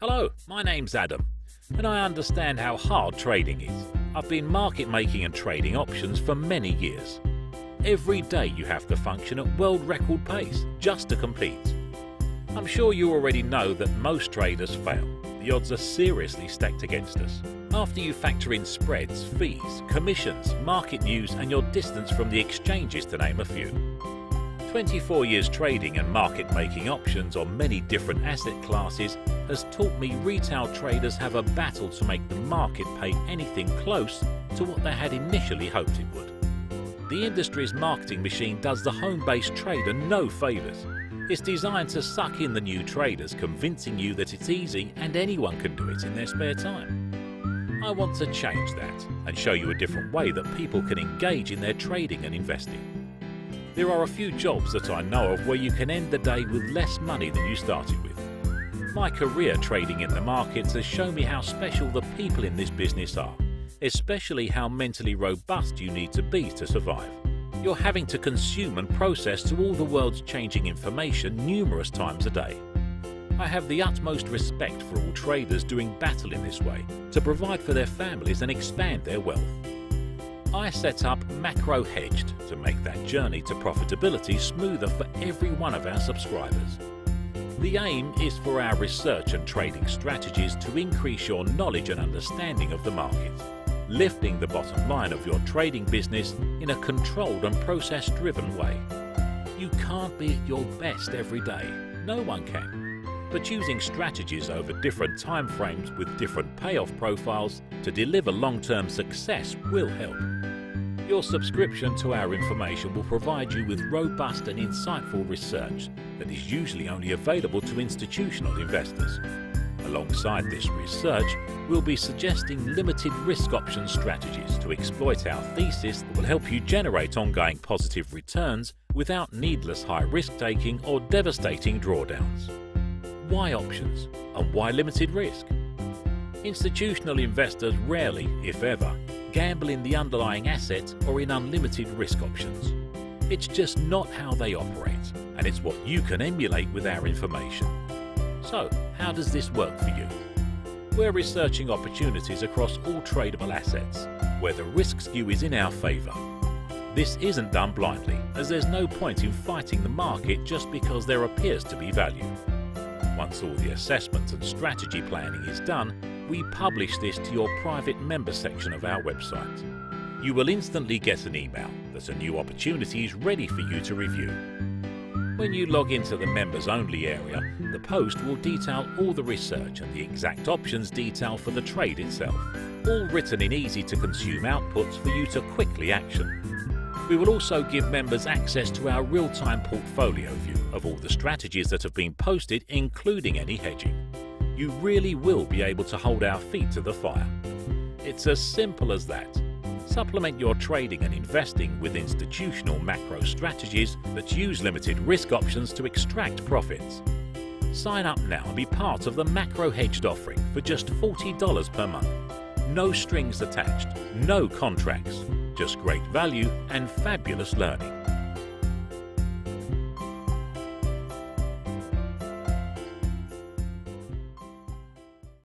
Hello, my name's Adam, and I understand how hard trading is. I've been market making and trading options for many years. Every day you have to function at world record pace just to compete. I'm sure you already know that most traders fail. The odds are seriously stacked against us. After you factor in spreads, fees, commissions, market news and your distance from the exchanges, to name a few. 24 years trading and market making options on many different asset classes has taught me retail traders have a battle to make the market pay anything close to what they had initially hoped it would. The industry's marketing machine does the home-based trader no favours. It's designed to suck in the new traders, convincing you that it's easy and anyone can do it in their spare time. I want to change that and show you a different way that people can engage in their trading and investing. There are a few jobs that I know of where you can end the day with less money than you started with. My career trading in the markets has shown me how special the people in this business are, especially how mentally robust you need to be to survive. You're having to consume and process to all the world's changing information numerous times a day. I have the utmost respect for all traders doing battle in this way to provide for their families and expand their wealth. I set up Macrohedged to make that journey to profitability smoother for every one of our subscribers. The aim is for our research and trading strategies to increase your knowledge and understanding of the market, lifting the bottom line of your trading business in a controlled and process-driven way. You can't be at your best every day, no one can, but using strategies over different time frames with different payoff profiles to deliver long-term success will help. Your subscription to our information will provide you with robust and insightful research that is usually only available to institutional investors. Alongside this research, we'll be suggesting limited risk option strategies to exploit our thesis that will help you generate ongoing positive returns without needless high risk-taking or devastating drawdowns. Why options and why limited risk? Institutional investors rarely, if ever, gamble in the underlying asset or in unlimited risk options. It's just not how they operate, and it's what you can emulate with our information. So, how does this work for you? We're researching opportunities across all tradable assets, where the risk skew is in our favour. This isn't done blindly, as there's no point in fighting the market just because there appears to be value. Once all the assessment and strategy planning is done, we publish this to your private member section of our website. You will instantly get an email that a new opportunity is ready for you to review. When you log into the members only area, the post will detail all the research and the exact options detail for the trade itself, all written in easy to consume outputs for you to quickly action. We will also give members access to our real-time portfolio view of all the strategies that have been posted, including any hedging. You really will be able to hold our feet to the fire. It's as simple as that. Supplement your trading and investing with institutional macro strategies that use limited risk options to extract profits. Sign up now and be part of the Macrohedged offering for just $40 per month. No strings attached, no contracts, just great value and fabulous learning.